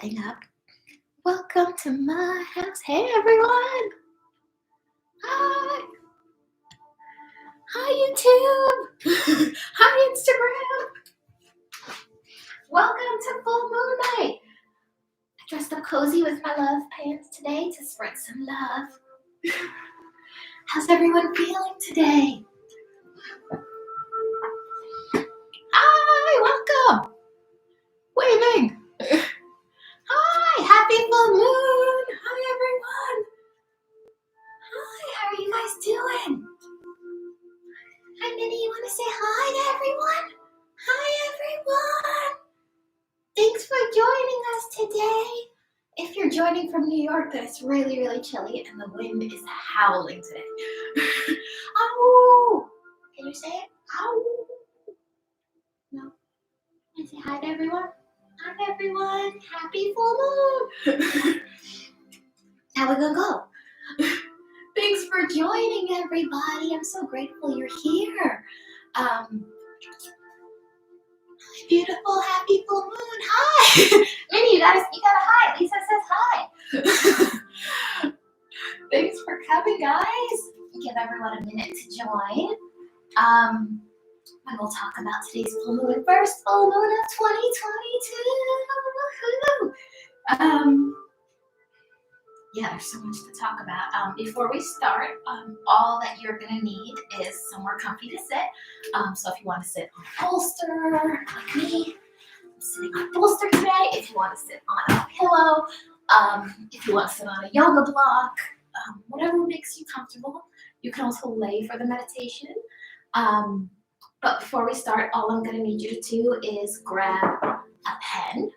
setting up. Welcome to my house. Hey everyone. Hi. Hi YouTube. Hi Instagram. Welcome to full moon night. I dressed up cozy with my love pants today to spread some love. How's everyone feeling today? Hi, welcome. Waving. Hi, happy full moon. Hi everyone. Hi, how are you guys doing? Hi Minnie, you want to say hi to everyone? Hi everyone. Thanks for joining us today. If you're joining from New York, it's really, really chilly and the wind is howling today. Ow! Can you say it? Ow! No? Can you say hi to everyone? Hi everyone. Happy full moon. Now we're gonna go. Thanks for joining everybody. I'm so grateful you're here. Beautiful, happy full moon. Hi. Minnie, you got a hi. Lisa says hi. Thanks for coming, guys. Give everyone a minute to join. And we'll talk about today's full moon. First full moon of 2022. Yeah, there's so much to talk about. Before we start, all that you're gonna need is somewhere comfy to sit. So if you want to sit on a bolster, like me, I'm sitting on a bolster today. If you want to sit on a pillow, if you want to sit on a yoga block, whatever makes you comfortable. You can also lay for the meditation. But before we start, all I'm gonna need you to do is grab a pen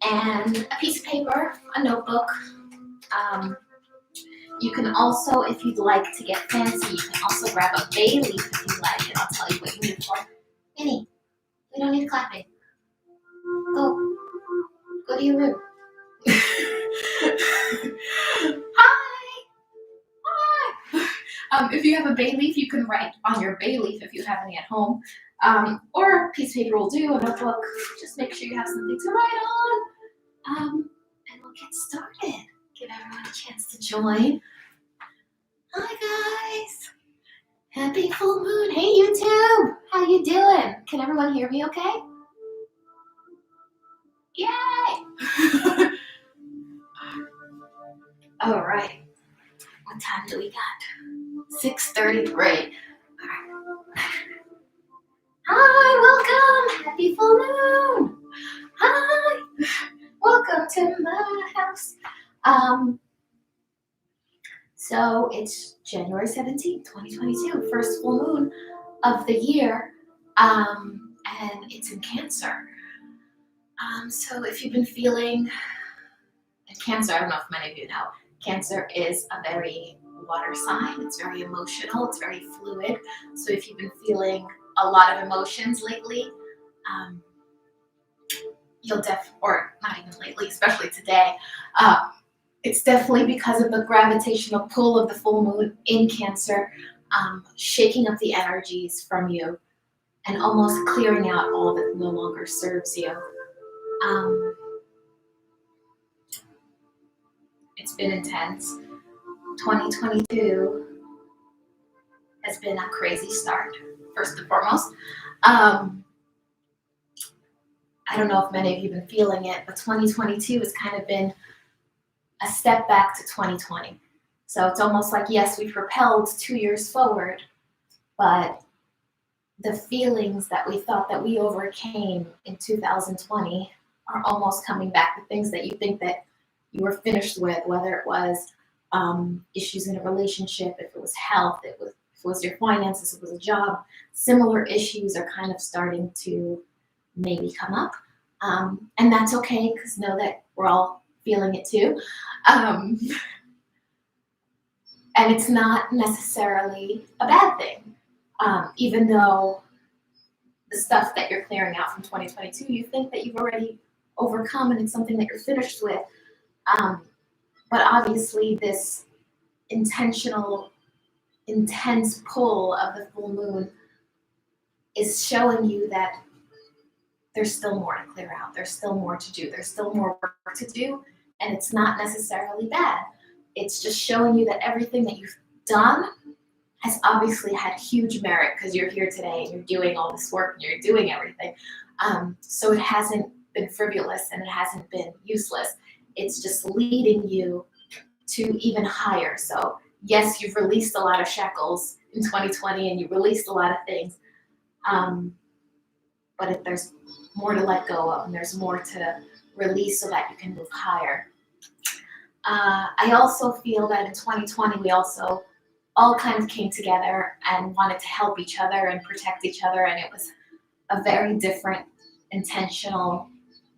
and a piece of paper, a notebook. You can also, if you'd like to get fancy, you can also grab a bay leaf if you like, and I'll tell you what you need for. Minnie, we don't need clapping. Go to your room. Hi. If you have a bay leaf, you can write on your bay leaf if you have any at home. Or a piece of paper will do, a notebook. Just make sure you have something to write on. And we'll get started. Give everyone a chance to join. Hi guys. Happy full moon. Hey YouTube. How you doing? Can everyone hear me okay? Yay. All right. What time do we got? 6:30. Great. Hi, welcome. Happy full moon. Hi. Welcome to my house. So it's January 17th, 2022, first full moon of the year, and it's in Cancer. So if you've been feeling, and Cancer, I don't know if many of you know, Cancer is a very water sign. It's very emotional. It's very fluid. So if you've been feeling a lot of emotions lately, or not even lately, especially today, it's definitely because of the gravitational pull of the full moon in Cancer, shaking up the energies from you and almost clearing out all that no longer serves you. It's been intense. 2022 has been a crazy start, first and foremost. I don't know if many of you have been feeling it, but 2022 has kind of been a step back to 2020. So it's almost like, yes, we've propelled 2 years forward, but the feelings that we thought that we overcame in 2020 are almost coming back. The things that you think that you were finished with, whether it was issues in a relationship, if it was health, if it was your finances, if it was a job, similar issues are kind of starting to maybe come up. And that's okay, because know that we're all feeling it too. And it's not necessarily a bad thing, even though the stuff that you're clearing out from 2022, you think that you've already overcome and it's something that you're finished with. But obviously this intentional, intense pull of the full moon is showing you that there's still more to clear out. There's still more to do. There's still more work to do. And it's not necessarily bad. It's just showing you that everything that you've done has obviously had huge merit because you're here today and you're doing all this work and you're doing everything. So it hasn't been frivolous and it hasn't been useless. It's just leading you to even higher. So yes, you've released a lot of shackles in 2020 and you released a lot of things. But if there's more to let go of and there's more to release so that you can move higher. I also feel that in 2020, we also all kind of came together and wanted to help each other and protect each other. And it was a very different, intentional,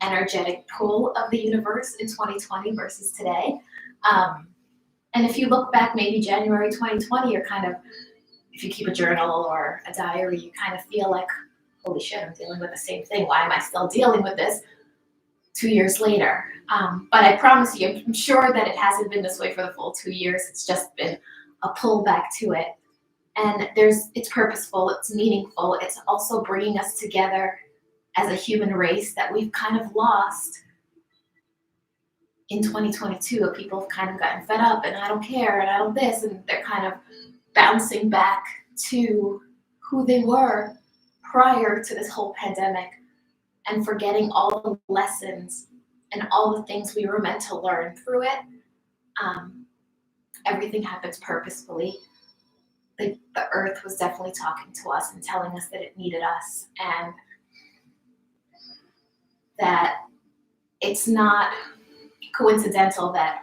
energetic pull of the universe in 2020 versus today. And if you look back, maybe January 2020, you're kind of, if you keep a journal or a diary, you kind of feel like, holy shit, I'm dealing with the same thing. Why am I still dealing with this 2 years later? But I promise you, I'm sure that it hasn't been this way for the full 2 years. It's just been a pull back to it. And it's purposeful, it's meaningful. It's also bringing us together as a human race that we've kind of lost in 2022. People have kind of gotten fed up and I don't care and I don't this, and they're kind of bouncing back to who they were prior to this whole pandemic and forgetting all the lessons and all the things we were meant to learn through it. Everything happens purposefully. The earth was definitely talking to us and telling us that it needed us, and that it's not coincidental that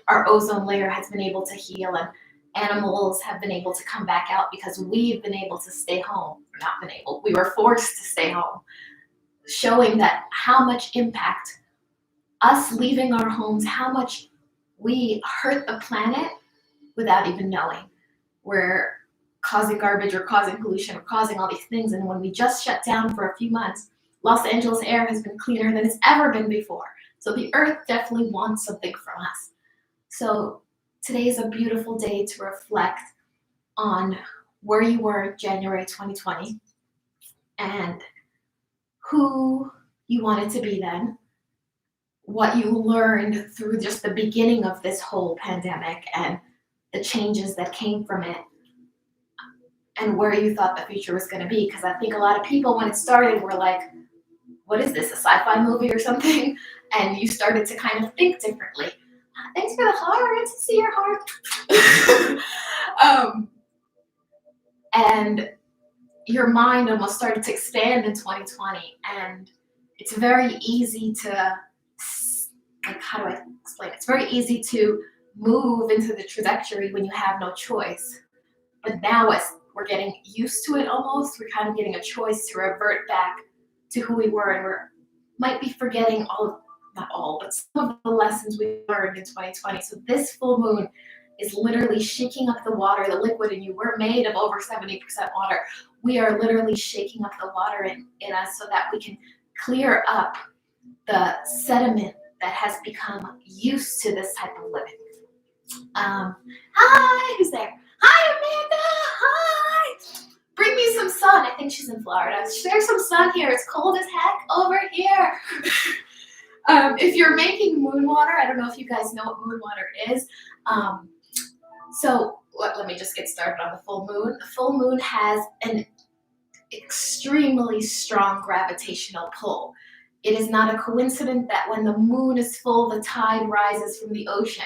our ozone layer has been able to heal and animals have been able to come back out because we've been able to stay home. Not been able, we were forced to stay home, showing that how much impact us leaving our homes, how much we hurt the planet without even knowing. We're causing garbage or causing pollution or causing all these things, and when we just shut down for a few months, Los Angeles air has been cleaner than it's ever been before. So the earth definitely wants something from us. So today is a beautiful day to reflect on where you were January 2020 and who you wanted to be then, what you learned through just the beginning of this whole pandemic and the changes that came from it, and where you thought the future was going to be. Because I think a lot of people, when it started, were like, what is this, a sci-fi movie or something? And you started to kind of think differently. Thanks for the heart. Good to see your heart. And your mind almost started to expand in 2020. And it's very easy to, like, how do I explain it? It's very easy to move into the trajectory when you have no choice. But now as we're getting used to it almost, we're kind of getting a choice to revert back to who we were, and might be forgetting not all, but some of the lessons we learned in 2020. So this full moon is literally shaking up the water, the liquid in you. We're made of over 70% water. We are literally shaking up the water in us so that we can clear up the sediment that has become used to this type of living. Hi, who's there? Hi, Amanda. Hi. Bring me some sun. I think she's in Florida. There's some sun here. It's cold as heck over here. If you're making moon water, I don't know if you guys know what moon water is. So let me just get started on the full moon. The full moon has an extremely strong gravitational pull. It is not a coincidence that when the moon is full, the tide rises from the ocean.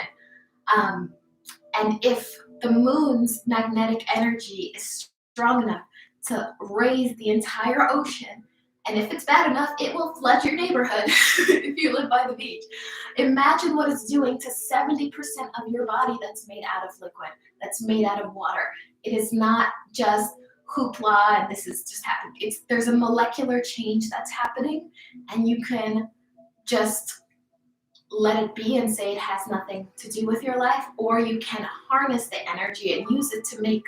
And if the moon's magnetic energy is strong enough to raise the entire ocean, and if it's bad enough, it will flood your neighborhood if you live by the beach. Imagine what it's doing to 70% of your body that's made out of liquid, that's made out of water. It is not just hoopla and this is just happening. There's a molecular change that's happening, and you can just let it be and say it has nothing to do with your life, or you can harness the energy and use it to make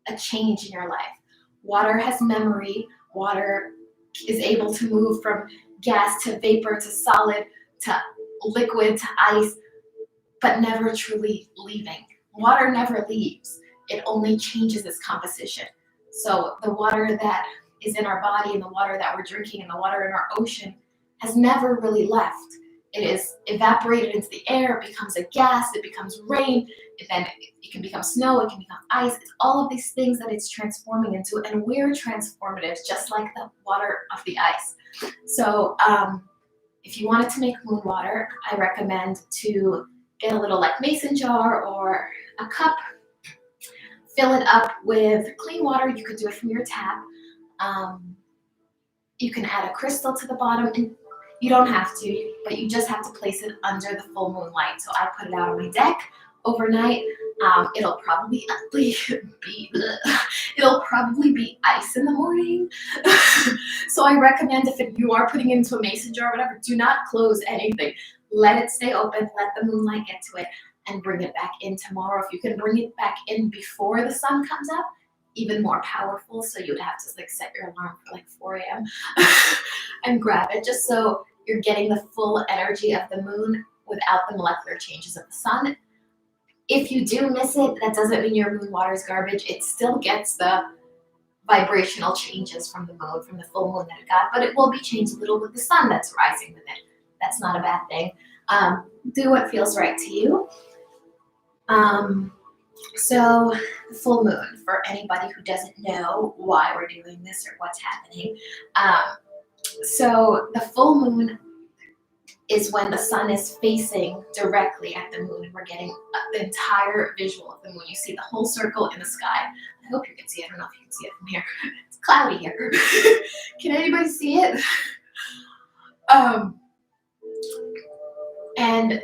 a change in your life. Water has memory. Water is able to move from gas to vapor to solid to liquid to ice, but never truly leaving. Water never leaves. It only changes its composition. So the water that is in our body and the water that we're drinking and the water in our ocean has never really left. It is evaporated into the air, it becomes a gas, it becomes rain, then it can become snow, it can become ice. It's all of these things that it's transforming into, and we're transformative, just like the water of the ice. So if you wanted to make moon water, I recommend to get a little like mason jar or a cup, fill it up with clean water. You could do it from your tap. You can add a crystal to the bottom, and you don't have to, but you just have to place it under the full moon light. So I put it out on my deck overnight. It'll probably be it'll probably be ice in the morning. So I recommend, if you are putting it into a mason jar or whatever, do not close anything. Let it stay open, let the moonlight get to it, and bring it back in tomorrow. If you can bring it back in before the sun comes up, even more powerful. So you'd have to like set your alarm for like 4 a.m. and grab it, just so you're getting the full energy of the moon without the molecular changes of the sun. If you do miss it, that doesn't mean your moon water is garbage. It still gets the vibrational changes from the moon, from the full moon that it got, but it will be changed a little with the sun that's rising with it. That's not a bad thing. Do what feels right to you. So the full moon, for anybody who doesn't know why we're doing this or what's happening. So the full moon is when the sun is facing directly at the moon, and we're getting the entire visual of the moon. You see the whole circle in the sky. I hope you can see it. I don't know if you can see it from here. It's cloudy here. Can anybody see it? And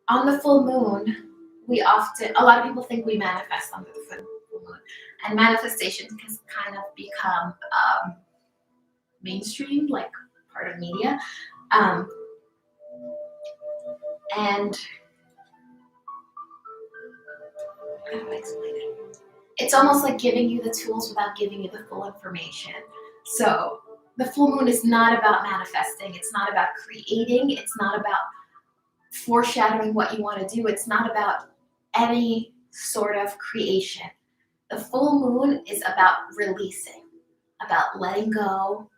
on the full moon, a lot of people think we manifest under the full moon, and manifestation has kind of become mainstream, like part of media. And how do I explain it? It's almost like giving you the tools without giving you the full information. So the full moon is not about manifesting. It's not about creating. It's not about foreshadowing what you want to do. It's not about any sort of creation. The full moon is about releasing, about letting go,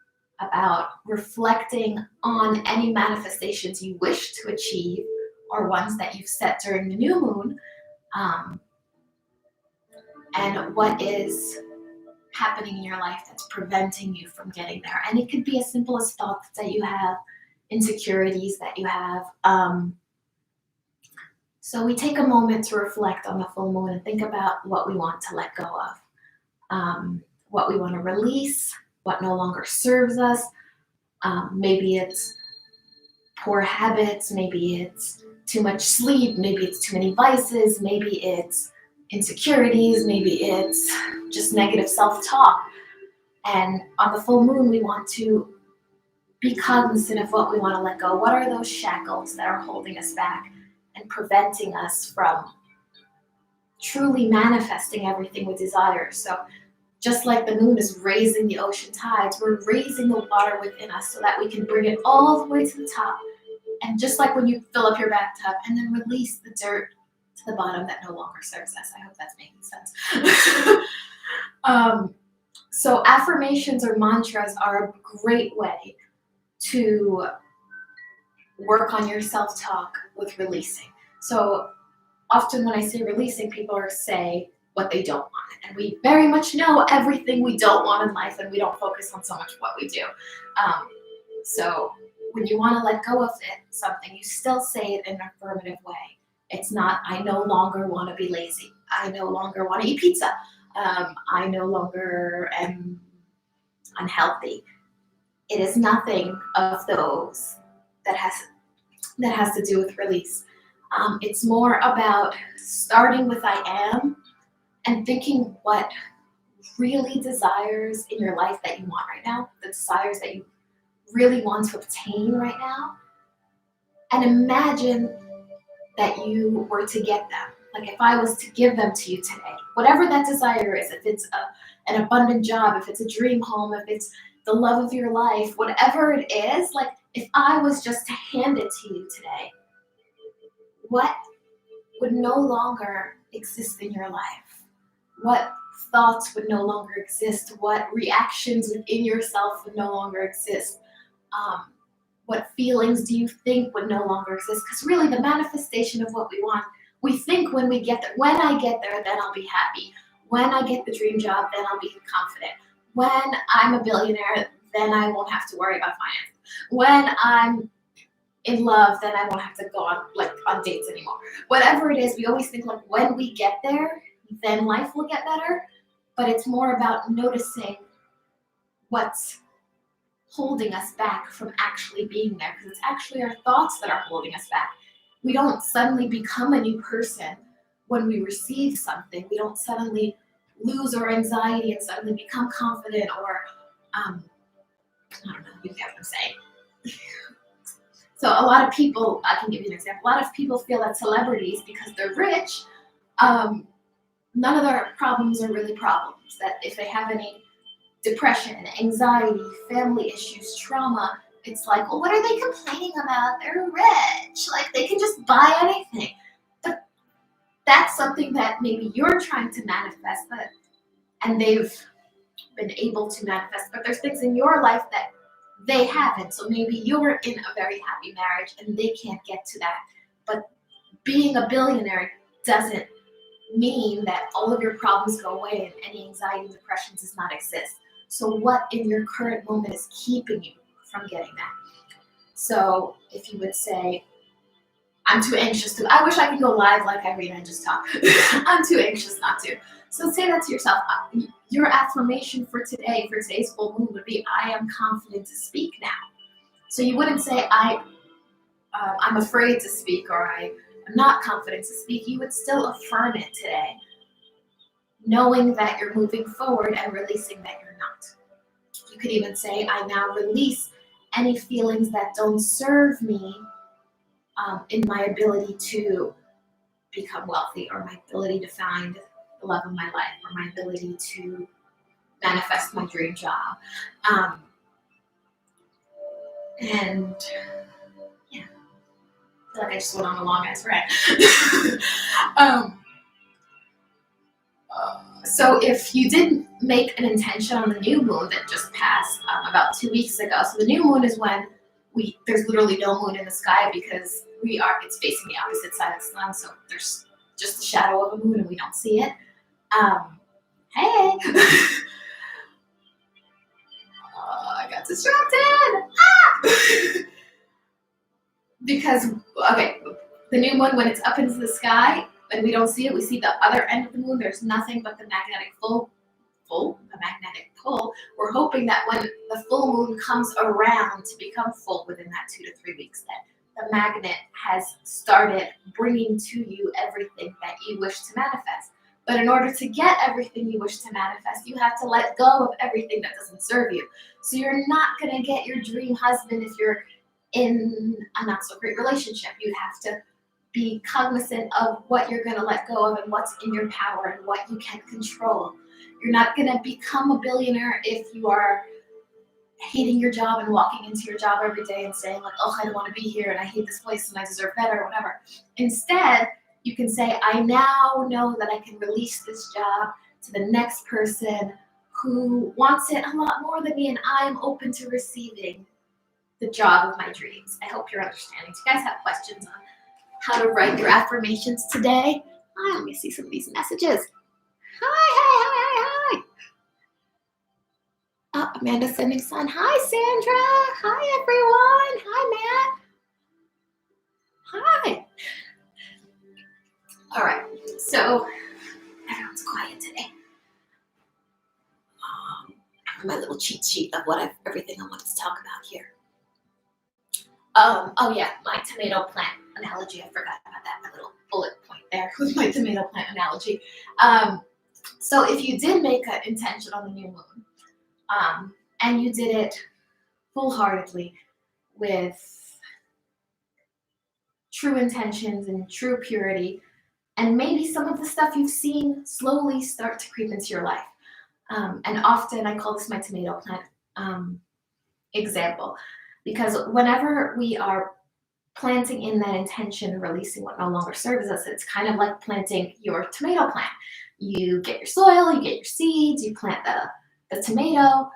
about reflecting on any manifestations you wish to achieve or ones that you've set during the new moon, and what is happening in your life that's preventing you from getting there. And it could be as simple as thoughts that you have, insecurities that you have. So we take a moment to reflect on the full moon and think about what we want to let go of, what we want to release, what no longer serves us. Maybe it's poor habits, maybe it's too much sleep, maybe it's too many vices, maybe it's insecurities, maybe it's just negative self-talk. And on the full moon, we want to be cognizant of what we want to let go. What are those shackles that are holding us back and preventing us from truly manifesting everything we desire? So just like the moon is raising the ocean tides, we're raising the water within us so that we can bring it all the way to the top. And just like when you fill up your bathtub and then release the dirt to the bottom that no longer serves us. I hope that's making sense. So affirmations or mantras are a great way to work on your self-talk with releasing. So often when I say releasing, people say what they don't want. And we very much know everything we don't want in life, and we don't focus on so much what we do. So when you want to let go of something, you still say it in an affirmative way. It's not, I no longer want to be lazy. I no longer want to eat pizza. I no longer am unhealthy. It is nothing of those that has to do with release. It's more about starting with I am and thinking what really desires in your life that you want right now, the desires that you really want to obtain right now, and imagine that you were to get them. Like if I was to give them to you today, whatever that desire is, if it's an abundant job, if it's a dream home, if it's the love of your life, whatever it is, like if I was just to hand it to you today, what would no longer exist in your life? What thoughts would no longer exist, what reactions within yourself would no longer exist, what feelings do you think would no longer exist? Because really, the manifestation of what we want, we think when we get there, when I get there, then I'll be happy. When I get the dream job, then I'll be confident. When I'm a billionaire, then I won't have to worry about finance. When I'm in love, then I won't have to go on dates anymore. Whatever it is, we always think like when we get there, then life will get better. But it's more about noticing what's holding us back from actually being there, because it's actually our thoughts that are holding us back. We don't suddenly become a new person when we receive something. We don't suddenly lose our anxiety and suddenly become confident, or I don't know, you get what I'm saying. So a lot of people, I can give you an example, a lot of people feel that celebrities, because they're rich, none of their problems are really problems. That if they have any depression, anxiety, family issues, trauma, it's like, well, what are they complaining about? They're rich. Like, they can just buy anything. But that's something that maybe you're trying to manifest, and they've been able to manifest. But there's things in your life that they haven't. So maybe you're in a very happy marriage and they can't get to that. But being a billionaire doesn't mean that all of your problems go away and any anxiety and depression does not exist. So what in your current moment is keeping you from getting that? So if you would say, I'm too anxious to, I wish I could go live like Irina and just talk. I'm too anxious not to. So say that to yourself. Your affirmation for today, for today's full moon, would be, I am confident to speak now. So you wouldn't say, I'm afraid to speak, or I'm not confident to speak. You would still affirm it today, knowing that you're moving forward and releasing that you're not. You could even say, I now release any feelings that don't serve me in my ability to become wealthy, or my ability to find the love of my life, or my ability to manifest my dream job. And yeah, I feel like I just went on a long ass rant. So if you didn't make an intention on the new moon that just passed about 2 weeks ago, so the new moon is when there's literally no moon in the sky, because it's facing the opposite side of the sun, so there's just the shadow of a moon and we don't see it. Hey! I got distracted! Because, okay, the new moon, when it's up into the sky and we don't see it, we see the other end of the moon, there's nothing but the magnetic magnetic pull. We're hoping that when the full moon comes around to become full within that 2 to 3 weeks, that the magnet has started bringing to you everything that you wish to manifest. But in order to get everything you wish to manifest, you have to let go of everything that doesn't serve you. So you're not going to get your dream husband if you're in a not so great relationship. You have to be cognizant of what you're going to let go of and what's in your power and what you can control. You're not going to become a billionaire if you are hating your job and walking into your job every day and saying like, oh, I don't want to be here and I hate this place and I deserve better or whatever. Instead, you can say, I now know that I can release this job to the next person who wants it a lot more than me, and I'm open to receiving the job of my dreams. I hope you're understanding. Do you guys have questions on how to write your affirmations today? Let me see some of these messages. Hi. Oh, Amanda sending sun. Hi, Sandra. Hi, everyone. Hi, Matt. Hi. All right. So everyone's quiet today. My little cheat sheet of everything I want to talk about here. Oh yeah, my tomato plant analogy. I forgot about that. My little bullet point there with my tomato plant analogy. So if you did make an intention on the new moon, and you did it full-heartedly with true intentions and true purity, and maybe some of the stuff you've seen slowly start to creep into your life. And often I call this my tomato plant example, because whenever we are planting in that intention, releasing what no longer serves us, it's kind of like planting your tomato plant. You get your soil, you get your seeds, you plant the tomato,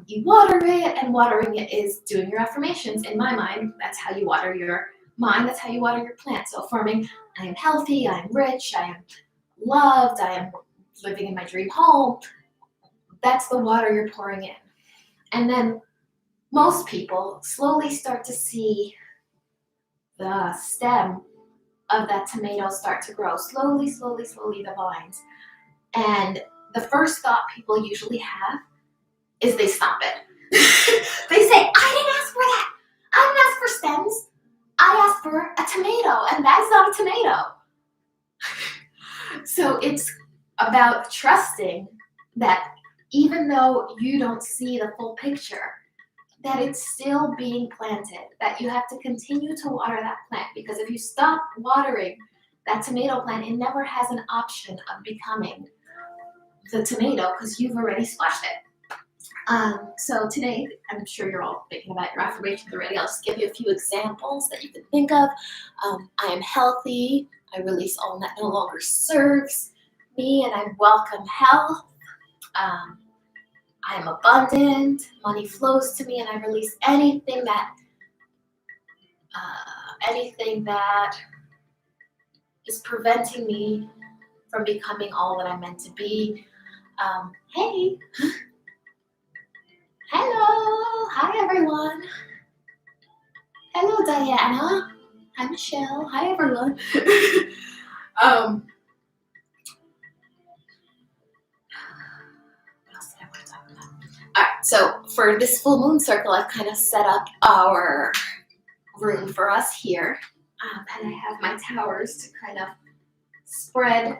you water it, and watering it is doing your affirmations. In my mind, that's how you water your mind, that's how you water your plant. So affirming, I am healthy, I am rich, I am loved, I am living in my dream home. That's the water you're pouring in. And then most people slowly start to see the stem of that tomato start to grow. Slowly, slowly, slowly, the vines. And the first thought people usually have is they stop it. They say, I didn't ask for that. I didn't ask for stems. I asked for a tomato, and that's not a tomato. So it's about trusting that even though you don't see the full picture, that it's still being planted, that you have to continue to water that plant, because if you stop watering that tomato plant, it never has an option of becoming the tomato because you've already squashed it. So today, I'm sure you're all thinking about your affirmations already. I'll just give you a few examples that you can think of. I am healthy. I release all that no longer serves me, and I welcome health. I am abundant. Money flows to me, and I release anything that is preventing me from becoming all that I'm meant to be. Hey. Hello. Hi, everyone. Hello, Diana. Hi, Michelle. Hi, everyone. What else did I want to talk about? All right, so for this full moon circle, I've kind of set up our room for us here. And I have my towers to kind of spread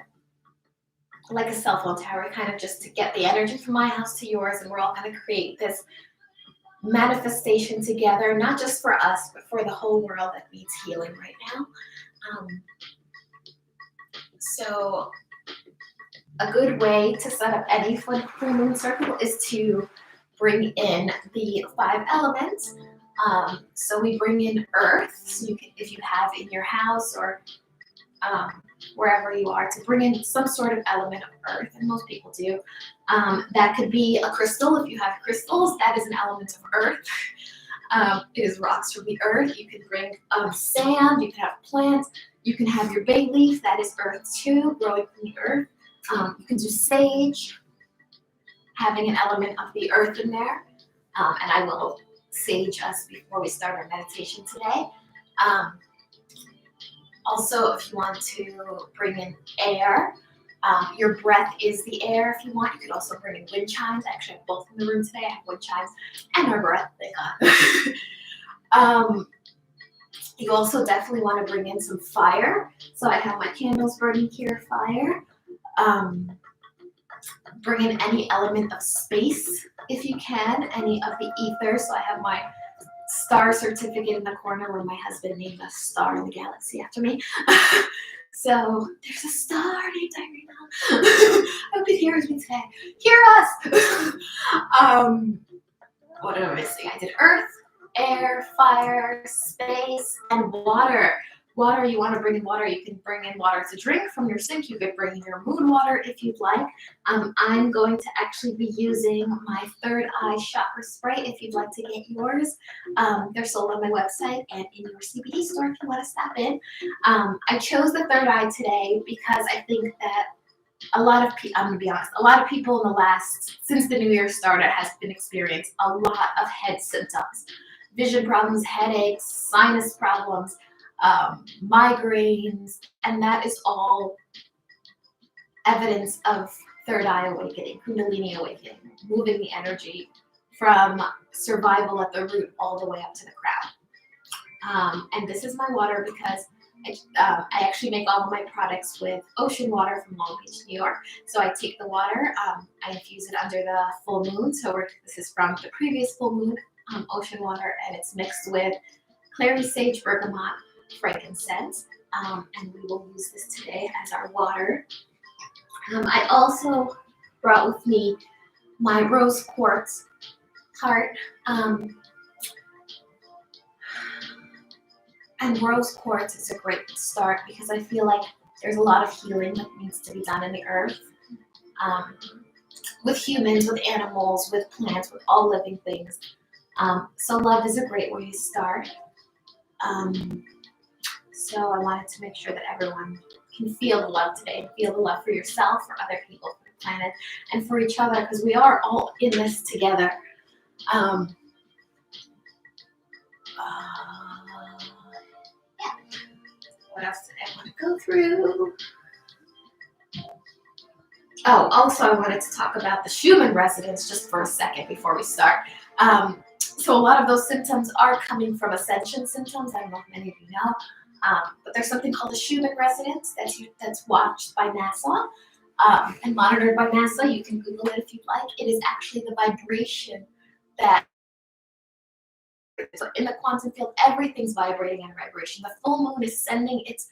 like a cell phone tower, kind of just to get the energy from my house to yours, and we're all going to create this manifestation together, not just for us, but for the whole world that needs healing right now. So a good way to set up any full moon circle is to bring in the 5 elements. So we bring in earth, so you can, if you have in your house or wherever you are, to bring in some sort of element of earth, and most people do. That could be a crystal. If you have crystals, that is an element of earth. It is rocks from the earth. You can bring sand, you can have plants, you can have your bay leaf, that is earth too, growing from the earth. You can do sage, having an element of the earth in there. And I will sage us before we start our meditation today. Also, if you want to bring in air, your breath is the air if you want. You could also bring in wind chimes. I actually have both in the room today. I have wind chimes and our breath, thank God. You also definitely want to bring in some fire. So I have my candles burning here, fire. Bring in any element of space if you can, any of the ether. So I have my star certificate in the corner where my husband named a star in the galaxy after me. So there's a star named Irina. I hope it hears me today. Hear us! What am I missing? I did earth, air, fire, space, and water. Water, you want to bring in water. You can bring in water to drink from your sink. You could bring in your moon water if you'd like. I'm going to actually be using my third eye chakra spray if you'd like to get yours. They're sold on my website and in your CBD store if you want to stop in. I chose the third eye today because I think that a lot of people, I'm going to be honest, a lot of people in the since the new year started has been experiencing a lot of head symptoms. Vision problems, headaches, sinus problems, migraines, and that is all evidence of third eye awakening, kundalini awakening, moving the energy from survival at the root all the way up to the crown. And this is my water because I actually make all of my products with ocean water from Long Beach, New York. So I take the water, I infuse it under the full moon. So this is from the previous full moon, ocean water, and it's mixed with clary sage, bergamot, frankincense, and we will use this today as our water. I also brought with me my rose quartz heart, and rose quartz is a great start because I feel like there's a lot of healing that needs to be done in the earth. with humans, with animals, with plants, with all living things. So love is a great way to start. So I wanted to make sure that everyone can feel the love today, feel the love for yourself, for other people, for the planet, and for each other, because we are all in this together. Yeah. What else did I want to go through? Oh, also I wanted to talk about the Schumann resonance just for a second before we start. So a lot of those symptoms are coming from ascension symptoms. I don't know if many of you know, but there's something called the Schumann resonance that's watched by NASA and monitored by NASA. You can Google it if you'd like. It is actually the vibration that, so in the quantum field, everything's vibrating and vibration. The full moon is sending its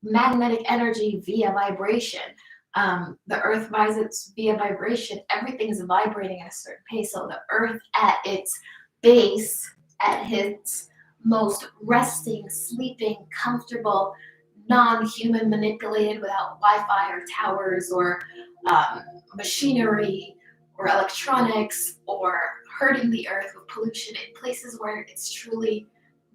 magnetic energy via vibration. The earth vibrates via vibration. Everything's vibrating at a certain pace. So the earth at its base, at its most resting, sleeping, comfortable, non-human manipulated, without Wi-Fi or towers or machinery or electronics or hurting the earth with pollution, in places where it's truly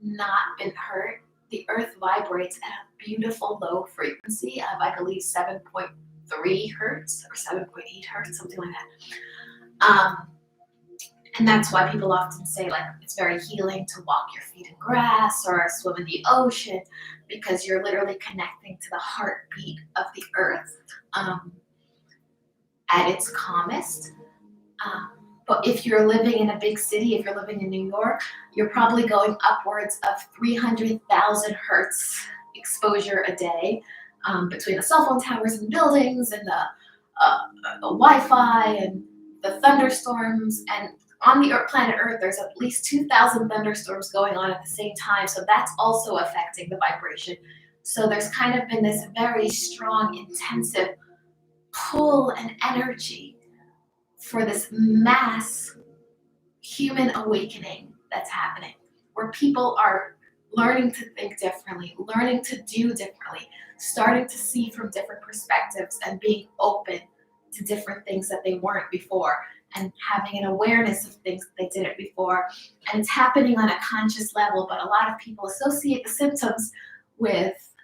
not been hurt. The earth vibrates at a beautiful low frequency of, I believe, 7.3 hertz or 7.8 hertz, something like that. And that's why people often say, like, it's very healing to walk your feet in grass or swim in the ocean, because you're literally connecting to the heartbeat of the earth at its calmest. But if you're living in a big city, if you're living in New York, you're probably going upwards of 300,000 hertz exposure a day between the cell phone towers and buildings and the Wi-Fi and the thunderstorms. And on the planet Earth, there's at least 2,000 thunderstorms going on at the same time. So that's also affecting the vibration. So there's kind of been this very strong, intensive pull and energy for this mass human awakening that's happening, where people are learning to think differently, learning to do differently, starting to see from different perspectives and being open to different things that they weren't before, and having an awareness of things that they didn't before. And it's happening on a conscious level, but a lot of people associate the symptoms with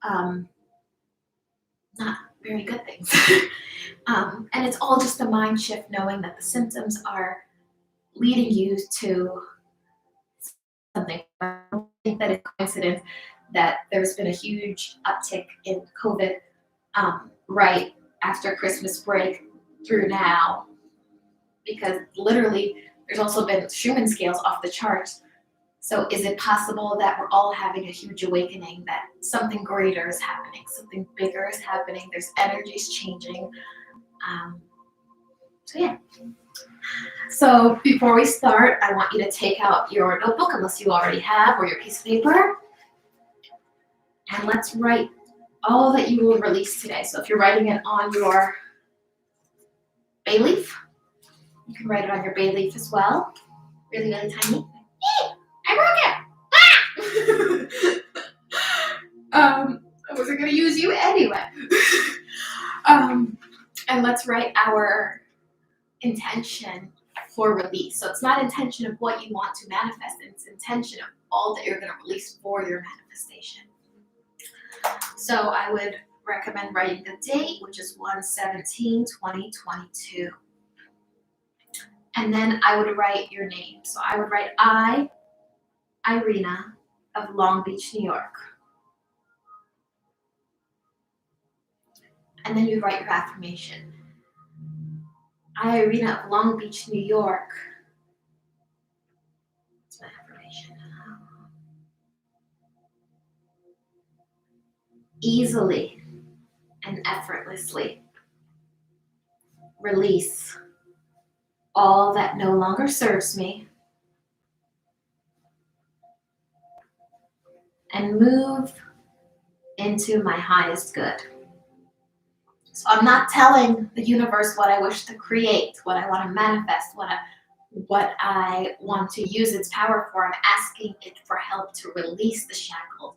not very good things. And it's all just a mind shift, knowing that the symptoms are leading you to something. I don't think that it's a coincidence that there's been a huge uptick in COVID right after Christmas break through now, because literally there's also been Schumann scales off the charts. So is it possible that we're all having a huge awakening, that something greater is happening, something bigger is happening, there's energies changing? So yeah. So before we start, I want you to take out your notebook, unless you already have, or your piece of paper. And let's write all that you will release today. So if you're writing it on your bay leaf, you can write it on your bay leaf as well. Really, really tiny. I broke it! I wasn't going to use you anyway. And let's write our intention for release. So it's not intention of what you want to manifest, it's intention of all that you're going to release for your manifestation. So I would recommend writing the date, which is 1/17/2022. And then I would write your name. So I would write I, Irina of Long Beach, New York. And then you write your affirmation. I, Irina of Long Beach, New York. That's my affirmation. Easily and effortlessly release all that no longer serves me and move into my highest good. So I'm not telling the universe what I wish to create, what I want to manifest, what I want to use its power for. I'm asking it for help to release the shackles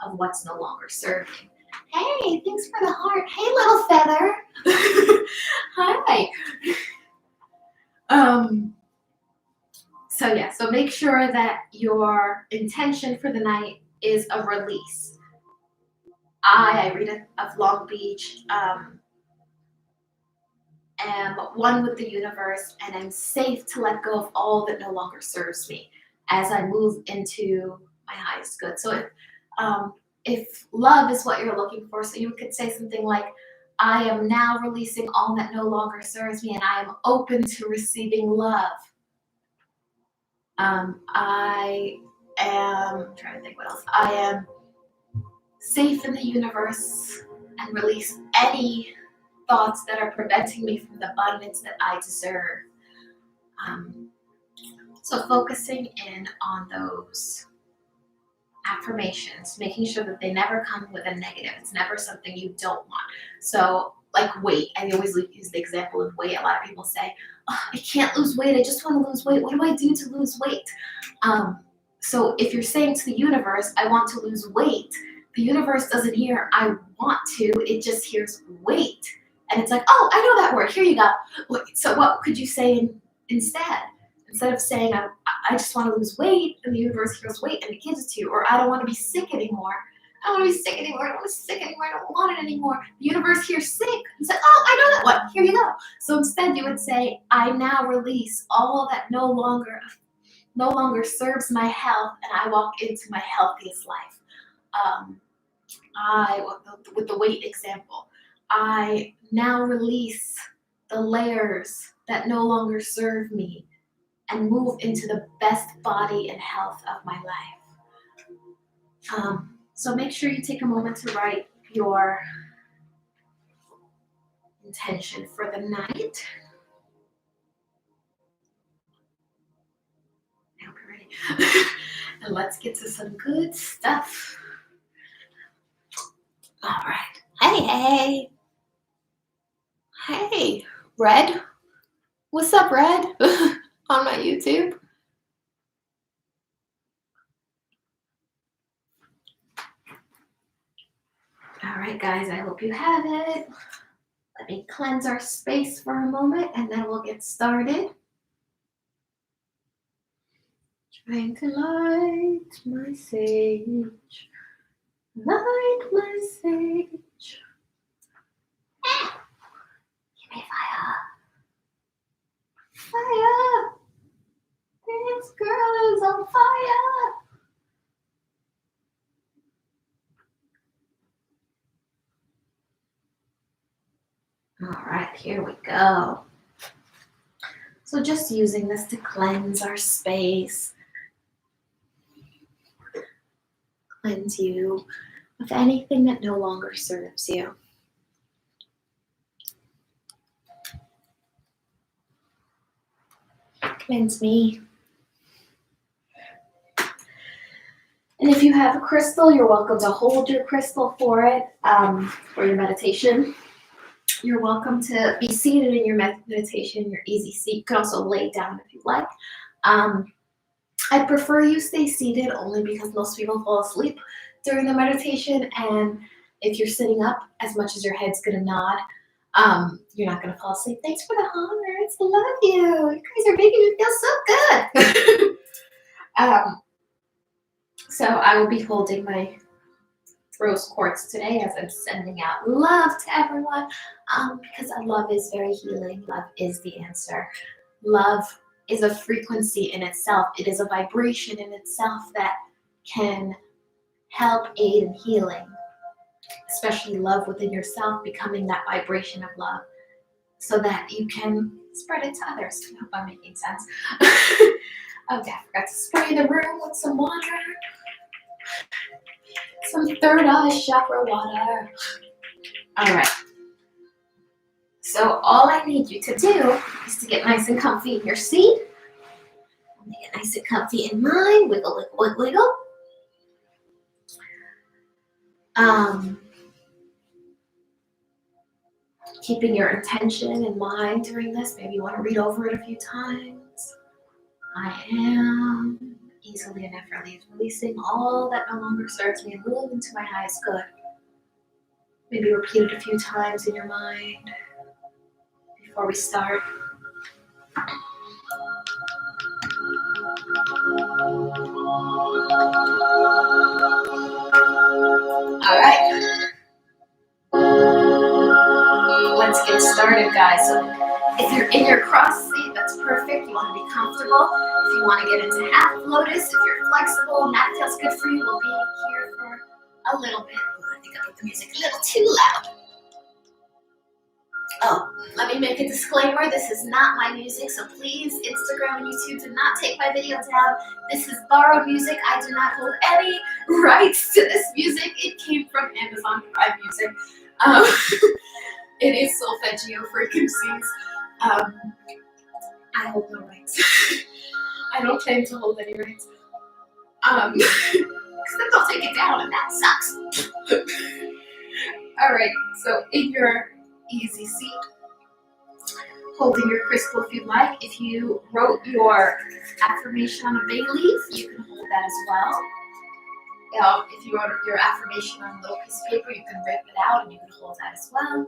of what's no longer serving. Hey, thanks for the heart. Hey, little feather. Hi. So make sure that your intention for the night is a release. Rita of Long Beach, am one with the universe, and I'm safe to let go of all that no longer serves me as I move into my highest good. So if love is what you're looking for, so you could say something like, I am now releasing all that no longer serves me, and I am open to receiving love. I am I'm trying to think what else. I am safe in the universe and release any thoughts that are preventing me from the abundance that I deserve. Um, so focusing in on those affirmations, making sure that they never come with a negative. It's never something you don't want. So like weight, I always use the example of weight. A lot of people say, oh, I can't lose weight. I just want to lose weight. What do I do to lose weight? So if you're saying to the universe, I want to lose weight, the universe doesn't hear, I want to, it just hears weight. And it's like, oh, I know that word. Here you go. So what could you say instead? Instead of saying, I just want to lose weight, and the universe hears weight and it gives it to you. Or I don't want to be sick anymore. I don't want to be sick anymore. I don't want to be sick anymore. I don't want it anymore. The universe hears sick and says, oh, I know that one. Here you go. So instead you would say, I now release all that no longer serves my health, and I walk into my healthiest life. With the weight example, I now release the layers that no longer serve me and move into the best body and health of my life. So make sure you take a moment to write your intention for the night. I hope you're ready. And let's get to some good stuff. All right. Hey, Red. What's up, Red? On my YouTube. All right, guys, I hope you have it. Let me cleanse our space for a moment, and then we'll get started. Trying to light my sage. Light my sage. Give me fire. Fire. This girl is on fire. All right, here we go. So just using this to cleanse our space. Cleanse you of anything that no longer serves you. Cleanse me. And if you have a crystal, you're welcome to hold your crystal for it, for your meditation. You're welcome to be seated in your meditation, your easy seat. You can also lay down if you'd like. I prefer you stay seated only because most people fall asleep during the meditation, and if you're sitting up, as much as your head's gonna nod, you're not gonna fall asleep. Thanks for the hearts. I love you. You guys are making me feel so good. So I will be holding my rose quartz today as I'm sending out love to everyone, because love is very healing. Love is the answer. Love is a frequency in itself. It is a vibration in itself that can help aid in healing, especially love within yourself, becoming that vibration of love so that you can spread it to others. I hope I'm making sense. Okay, I forgot to spray the room with some water. Some third eye chakra water. All right. So all I need you to do is to get nice and comfy in your seat. Get nice and comfy in mine. Wiggle, wiggle, wiggle. Keeping your intention in mind during this. Maybe you want to read over it a few times. I am easily and effortlessly releasing all that no longer serves me and move into my highest good. Maybe repeat it a few times in your mind before we start. All right. Let's get started, guys. So if you're in your cross seat, that's perfect. You want to be comfortable. If you want to get into half lotus, if you're flexible and that feels good for you, we'll be here for a little bit. I think I put the music a little too loud. Oh, let me make a disclaimer. This is not my music, so please, Instagram and YouTube, do not take my video down. This is borrowed music. I do not hold any rights to this music. It came from Amazon Prime Music. It is solfeggio frequencies. I hold no rights. I don't claim to hold any rights. Because then they'll take it down, and that sucks. Alright, so in your easy seat, holding your crystal if you'd like. If you wrote your affirmation on a bay leaf, you can hold that as well. If you wrote your affirmation on a little piece of paper, you can rip it out and you can hold that as well.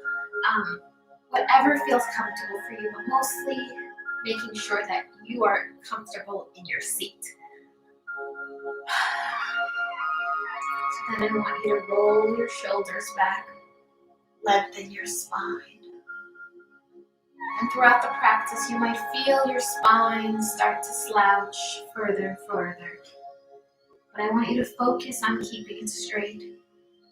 Whatever feels comfortable for you, but mostly making sure that you are comfortable in your seat. So then I want you to roll your shoulders back, lengthen your spine. And throughout the practice, you might feel your spine start to slouch further and further. But I want you to focus on keeping it straight,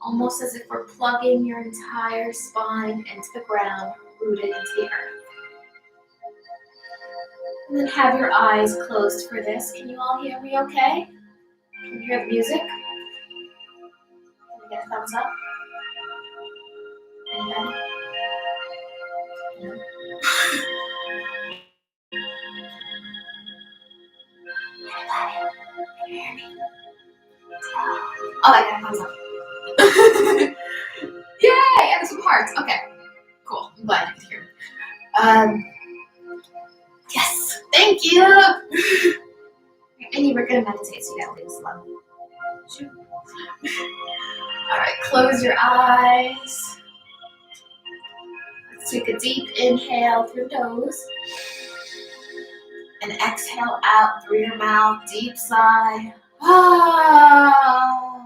almost as if we're plugging your entire spine into the ground, rooted into the earth. And then have your eyes closed for this. Can you all hear me okay? Can you hear the music? Can you get a thumbs up? Anybody? No? Can you hear me? Oh, I got a thumbs up. Yay! And some hearts. Okay, cool. I'm glad you could hear me. Yes, thank you. And you were gonna meditate, so you gotta leave us alone. All right, close your eyes. Let's take a deep inhale through the nose. And exhale out through your mouth, deep sigh. Ah.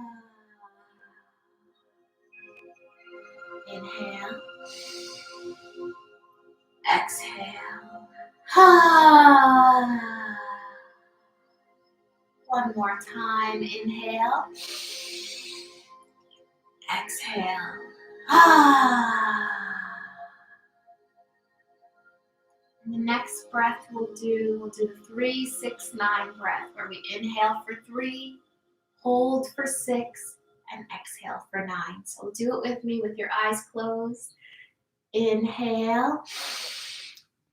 Inhale. Exhale. Ah. One more time. Inhale. Exhale. Ah. And the next breath we'll do the 3-6-9 breath, where we inhale for 3, hold for 6, and exhale for 9. So do it with me with your eyes closed. Inhale,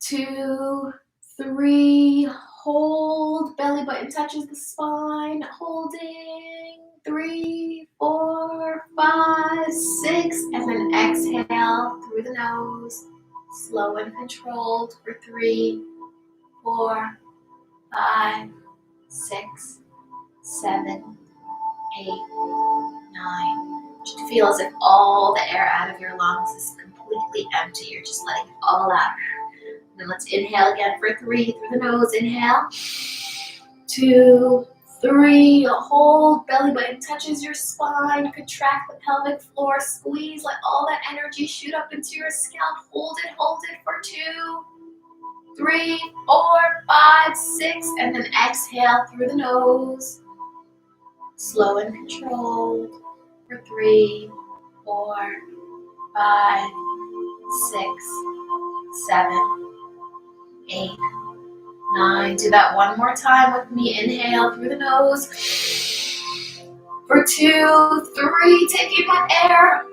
2, 3, hold, belly button touches the spine, holding, 3, 4, 5, 6, and then exhale through the nose, slow and controlled for 3, 4, 5, 6, 7, 8, 9. You should feel as if all the air out of your lungs is completely empty. You're just letting it all out. And then let's inhale again for 3 through the nose. Inhale. 2, 3. Hold. Belly button touches your spine. Contract the pelvic floor. Squeeze. Let all that energy shoot up into your scalp. Hold it for 2, 3, 4, 5, 6. And then exhale through the nose. Slow and controlled. For 3, 4, 5, 6, 7, 8, 9. Do that one more time with me. Inhale through the nose. For 2, 3. Taking that air.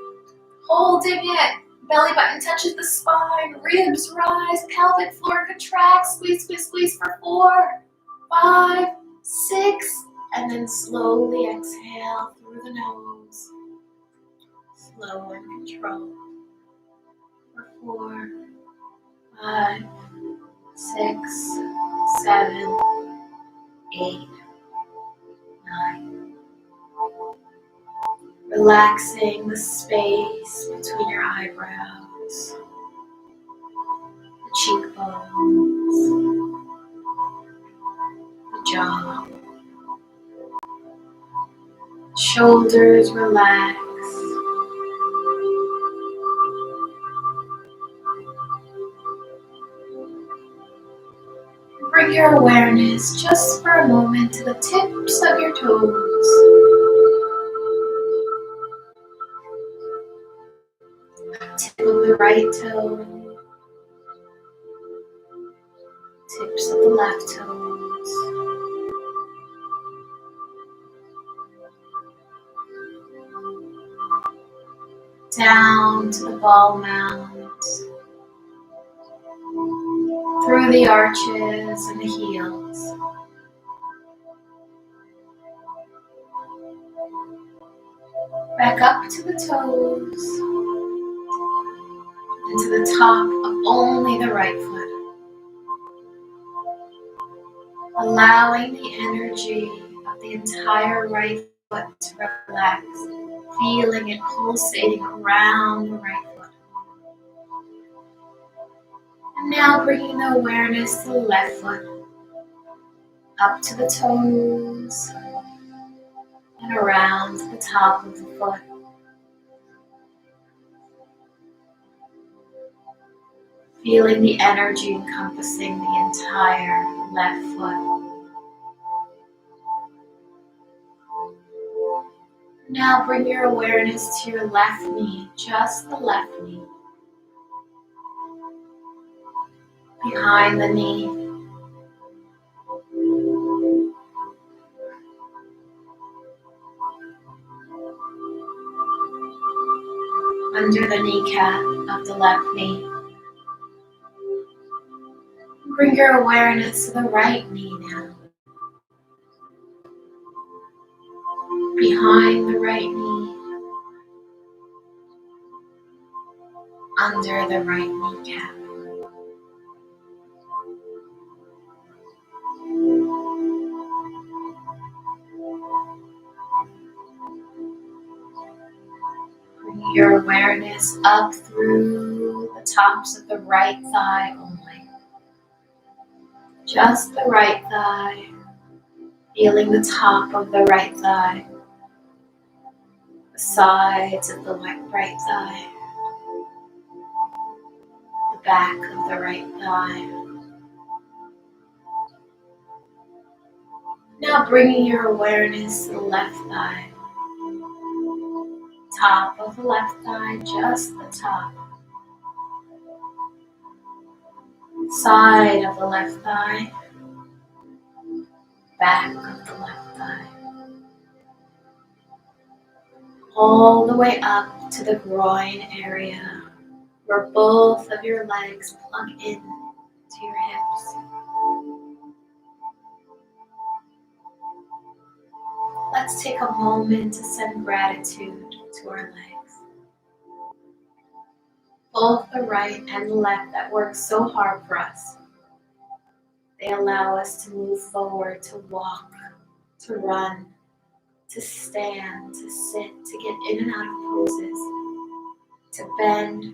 Holding it. Belly button touches the spine. Ribs rise. Pelvic floor contracts. Squeeze, squeeze, squeeze for 4, 5, 6. And then slowly exhale through the nose. Slow and controlled. For 4, 5, 6, 7, 8, 9. Relaxing the space between your eyebrows, the cheekbones, the jaw, shoulders relax. Bring your awareness just for a moment to the tips of your toes. Tip of the right toe, tips of the left toes. Down to the ball mounds, through the arches and the heels. Back up to the toes, and to the top of only the right foot. Allowing the energy of the entire right foot to relax, feeling it pulsating around the right foot. And now bringing the awareness to the left foot, up to the toes, and around to the top of the foot. Feeling the energy encompassing the entire left foot. Now bring your awareness to your left knee, just the left knee. Behind the knee. Under the kneecap of the left knee. Bring your awareness to the right knee now. Behind the right knee. Under the right kneecap. Bring your awareness up through the tops of the right thigh only. Just the right thigh. Feeling the top of the right thigh. The sides of the right thigh. The back of the right thigh. Now bringing your awareness to the left thigh. Top of the left thigh, just the top. Side of the left thigh. Back of the left thigh. All the way up to the groin area, where both of your legs plug in to your hips. Let's take a moment to send gratitude to our legs. Both the right and the left that work so hard for us. They allow us to move forward, to walk, to run, to stand, to sit, to get in and out of poses, to bend,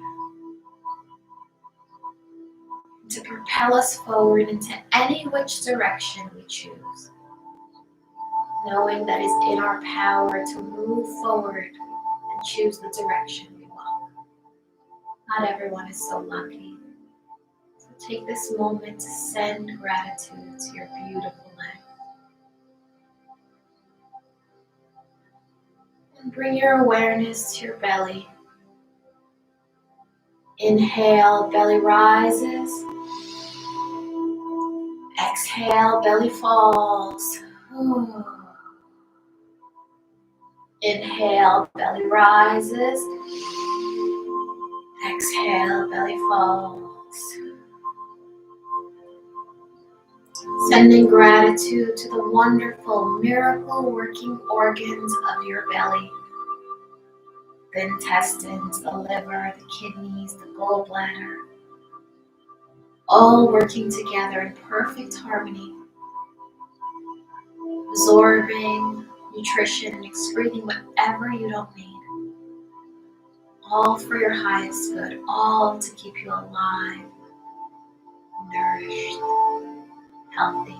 to propel us forward into any which direction we choose. Knowing that it's in our power to move forward and choose the direction we want. Not everyone is so lucky. So take this moment to send gratitude to your beautiful legs. And bring your awareness to your belly. Inhale, belly rises. Exhale, belly falls. Inhale, belly rises. Exhale, belly falls. Sending gratitude to the wonderful miracle working organs of your belly. The intestines, the liver, the kidneys, the gallbladder. All working together in perfect harmony. Absorbing nutrition and excreting whatever you don't need. All for your highest good, all to keep you alive, nourished, healthy.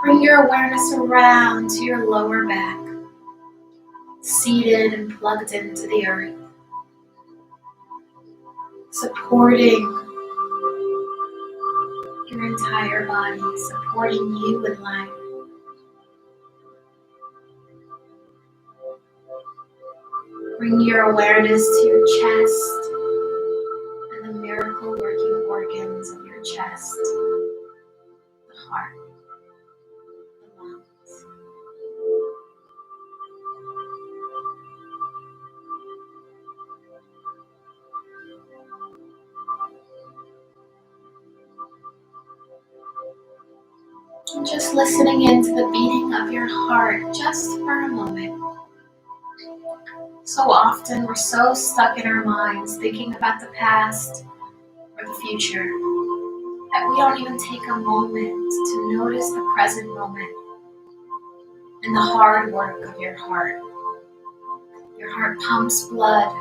Bring your awareness around to your lower back, seated and plugged into the earth, supporting your entire body, supporting you in life. Bring your awareness to your chest and the miracle working organs of your chest, the heart, the lungs. And just listening into the beating of your heart just for a moment. So often we're so stuck in our minds thinking about the past or the future that we don't even take a moment to notice the present moment and the hard work of your heart. Your heart pumps blood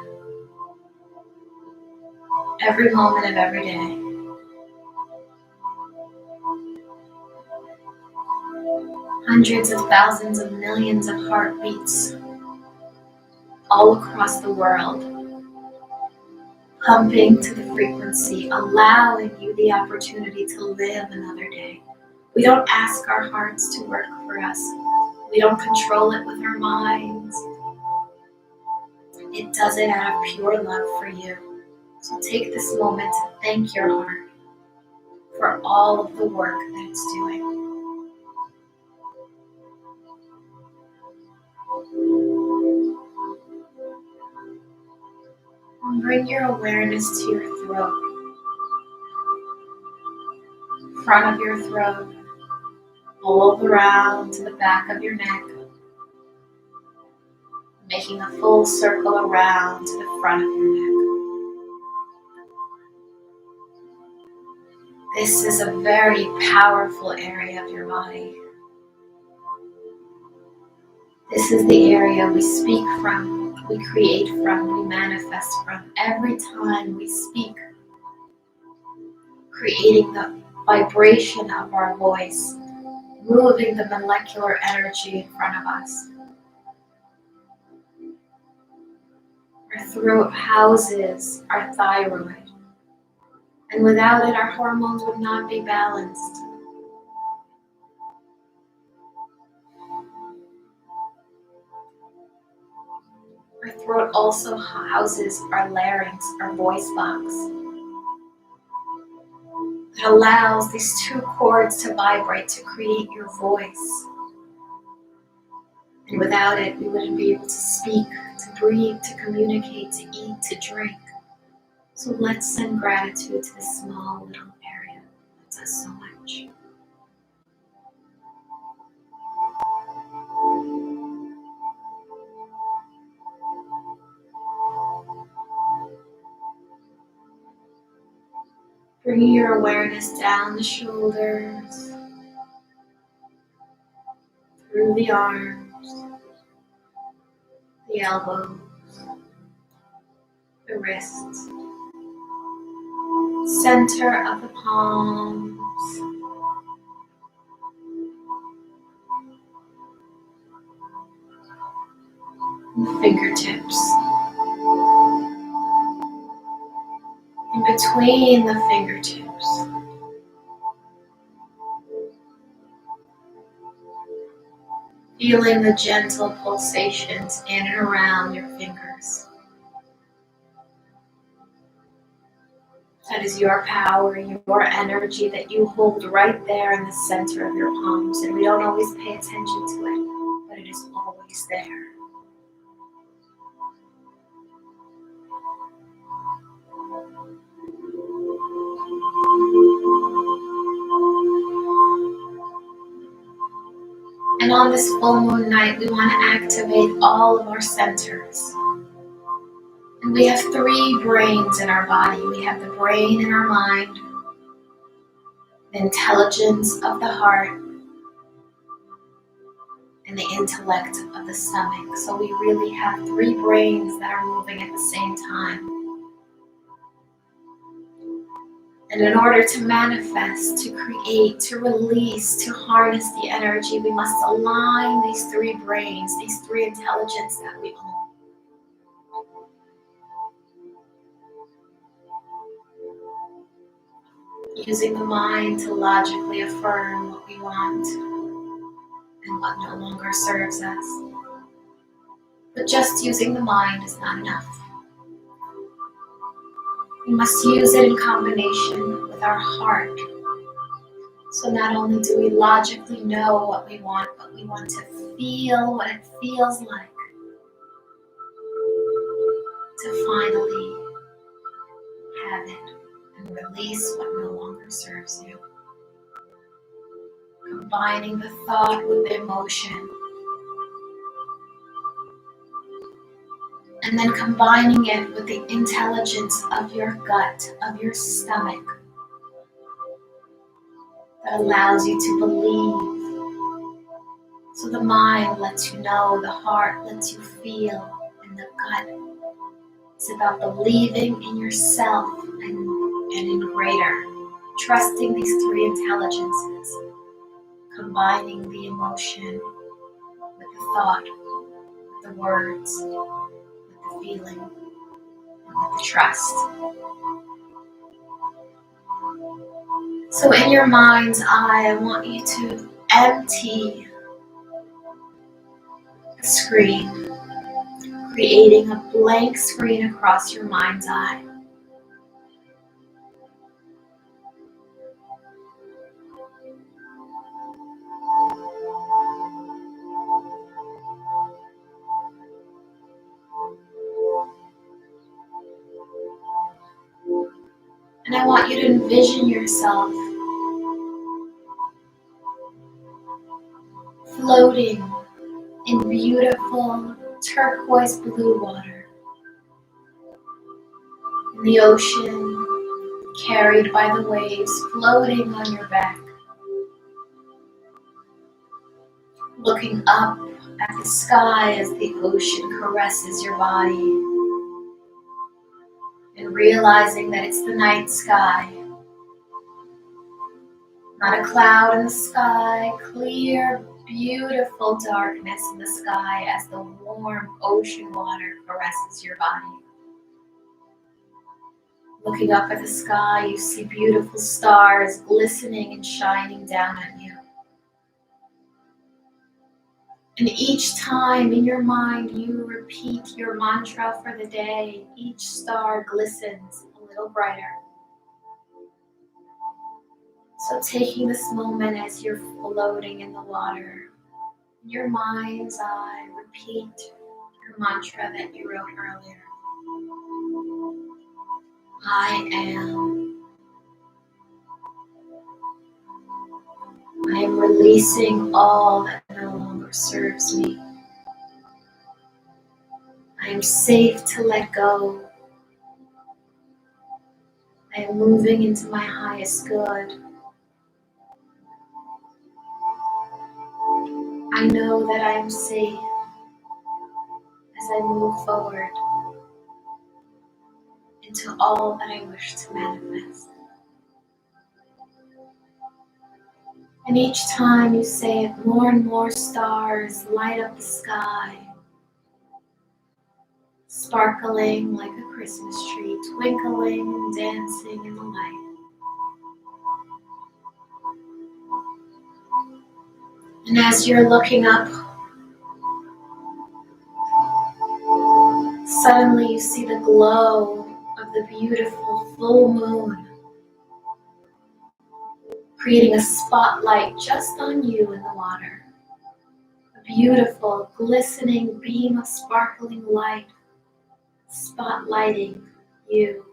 every moment of every day. Hundreds of thousands of millions of heartbeats all across the world, pumping to the frequency, allowing you the opportunity to live another day. We don't ask our hearts to work for us. We don't control it with our minds. It does it out of pure love for you. So take this moment to thank your heart for all of the work that it's doing. And bring your awareness to your throat, front of your throat, all around to the back of your neck, making a full circle around to the front of your neck. This is a very powerful area of your body. This is the area we speak from, we create from, we manifest from. Every time we speak, creating the vibration of our voice, moving the molecular energy in front of us. Our throat houses our thyroid, and without it, our hormones would not be balanced. Our throat also houses our larynx, our voice box. It allows these two cords to vibrate to create your voice. And without it, we wouldn't be able to speak, to breathe, to communicate, to eat, to drink. So let's send gratitude to this small little area that does so much. Bringing your awareness down the shoulders, through the arms, the elbows, the wrists, center of the palms, and the fingertips. In between the fingertips, feeling the gentle pulsations in and around your fingers. That is your power, your energy that you hold right there in the center of your palms. And we don't always pay attention to it, but it is always there. And on this full moon night, we want to activate all of our centers. And we have three brains in our body. We have the brain in our mind, the intelligence of the heart, and the intellect of the stomach. So we really have three brains that are moving at the same time. And in order to manifest, to create, to release, to harness the energy, we must align these three brains, these three intelligences that we own. Using the mind to logically affirm what we want and what no longer serves us. But just using the mind is not enough. We must use it in combination with our heart. So not only do we logically know what we want, but we want to feel what it feels like to finally have it and release what no longer serves you. Combining the thought with the emotion. And then combining it with the intelligence of your gut, of your stomach, that allows you to believe. So the mind lets you know, the heart lets you feel, and the gut is about believing in yourself and in greater. Trusting these three intelligences, combining the emotion with the thought, with the words, with the feeling, and with the trust. So in your mind's eye, I want you to empty the screen, creating a blank screen across your mind's eye. And I want you to envision yourself floating in beautiful turquoise blue water, in the ocean, carried by the waves, floating on your back, looking up at the sky as the ocean caresses your body, and realizing that it's the night sky. Not a cloud in the sky, clear, beautiful darkness in the sky as the warm ocean water caresses your body. Looking up at the sky, you see beautiful stars glistening and shining down at you. And each time in your mind you repeat your mantra for the day, each star glistens a little brighter. So taking this moment as you're floating in the water, in your mind's eye, repeat your mantra that you wrote earlier. I am. I am releasing all that no longer serves me. I am safe to let go. I am moving into my highest good. I know that I am safe as I move forward into all that I wish to manifest. And each time you say it, more and more stars light up the sky, sparkling like a Christmas tree, twinkling and dancing in the light. And as you're looking up, suddenly you see the glow of the beautiful full moon, creating a spotlight just on you in the water. A beautiful, glistening beam of sparkling light, spotlighting you,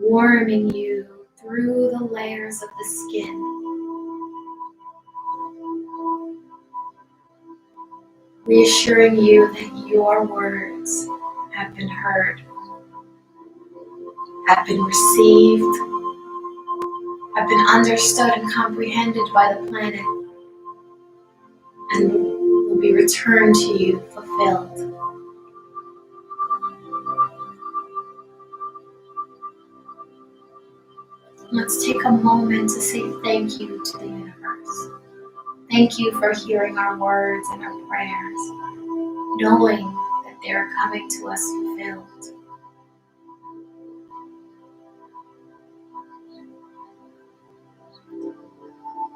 warming you through the layers of the skin, reassuring you that your words have been heard, have been received, have been understood and comprehended by the planet, and will be returned to you fulfilled. Let's take a moment to say thank you to the universe. Thank you for hearing our words and our prayers, knowing that they are coming to us fulfilled.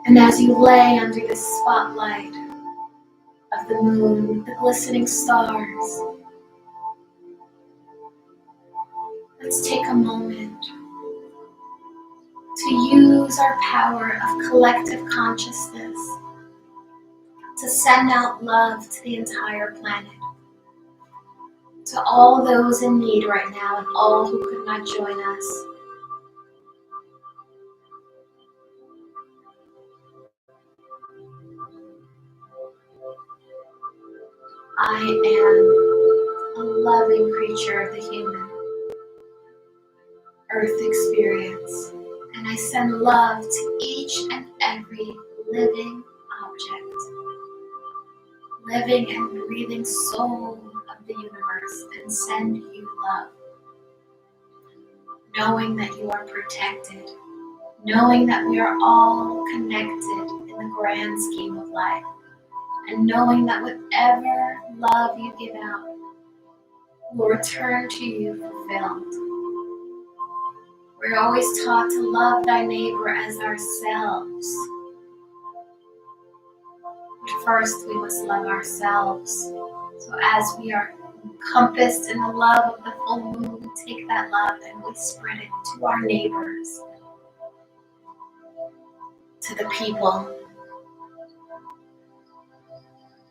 And as you lay under the spotlight of the moon, the glistening stars, let's take a moment to use our power of collective consciousness to send out love to the entire planet, to all those in need right now and all who could not join us. I am a loving creature of the human earth experience, and I send love to each and every living object, living and breathing soul of the universe, and send you love, knowing that you are protected, knowing that we are all connected in the grand scheme of life, and knowing that whatever love you give out will return to you fulfilled. We're always taught to love thy neighbor as ourselves. But first we must love ourselves. So as we are encompassed in the love of the full moon, we take that love and we spread it to our neighbors, to the people,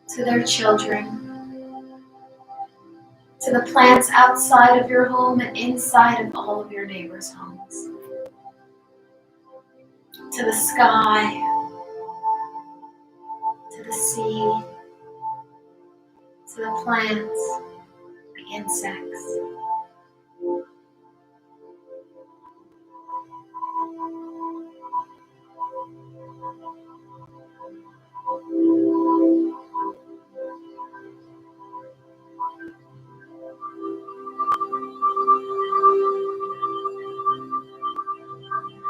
to their children, to the plants outside of your home and inside of all of your neighbors' homes, to the sky, to the sea, to the plants, the insects.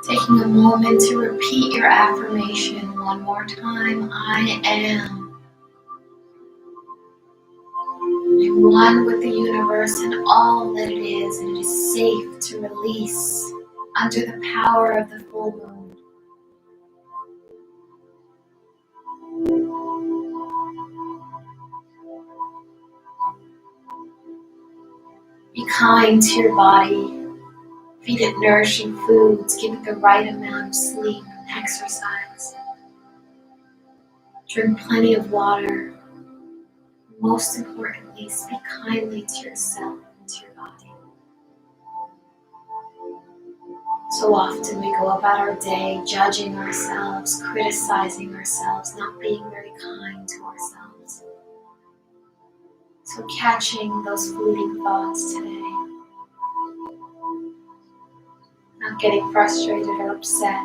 Taking a moment to repeat your affirmation one more time. I am. I'm one with the universe and all that it is, and it is safe to release under the power of the full moon. Be kind to your body. Feed it nourishing foods. Give it the right amount of sleep and exercise. Drink plenty of water. Most importantly, speak kindly to yourself and to your body. So often we go about our day judging ourselves, criticizing ourselves, not being very kind to ourselves. So catching those fleeting thoughts today, not getting frustrated or upset,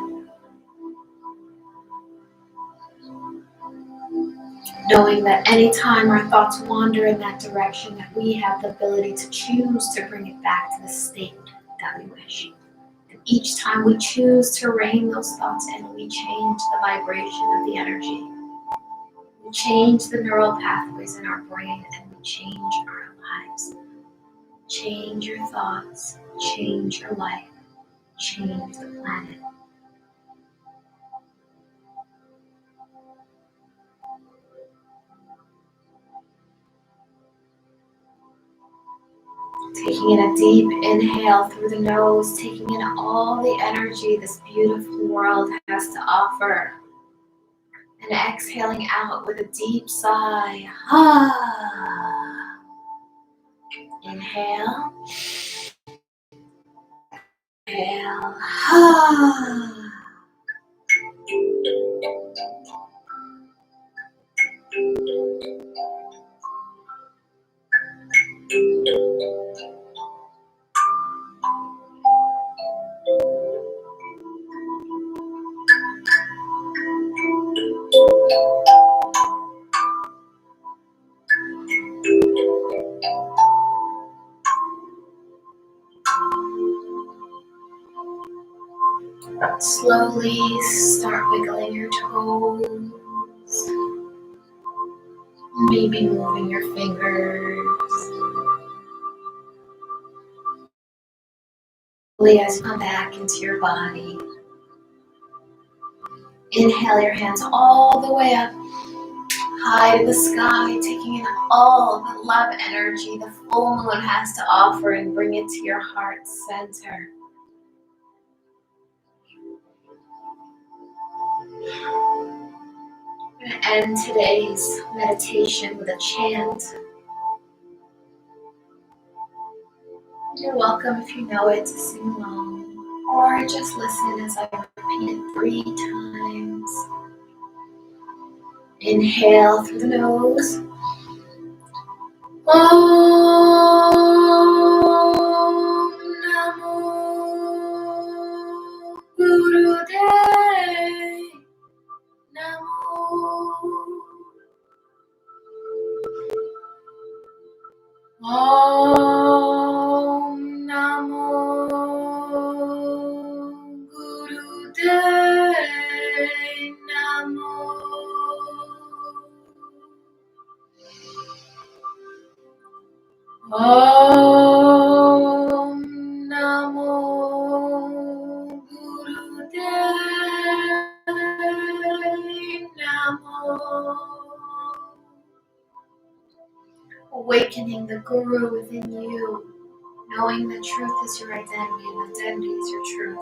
knowing that anytime our thoughts wander in that direction, that we have the ability to choose to bring it back to the state that we wish. And each time we choose to rein those thoughts in, we change the vibration of the energy. We change the neural pathways in our brain, and we change our lives. Change your thoughts, change your life, change the planet. Taking in a deep inhale through the nose, taking in all the energy this beautiful world has to offer. And exhaling out with a deep sigh. Ah. Inhale. Exhale. Ah. Slowly start wiggling your toes, maybe moving your fingers. Slowly as you come back into your body, inhale your hands all the way up, high to the sky, taking in all the love energy the full moon has to offer and bring it to your heart center. I'm going to end today's meditation with a chant. You're welcome, if you know it, to sing along, or just listen as I repeat it 3 times. Inhale through the nose. Om Namo Gurudev Namo. Om Namo Gurudev Namo. Om Namo Gurudev Namo. Awakening the Guru within you, knowing the truth is your identity and identity is your truth.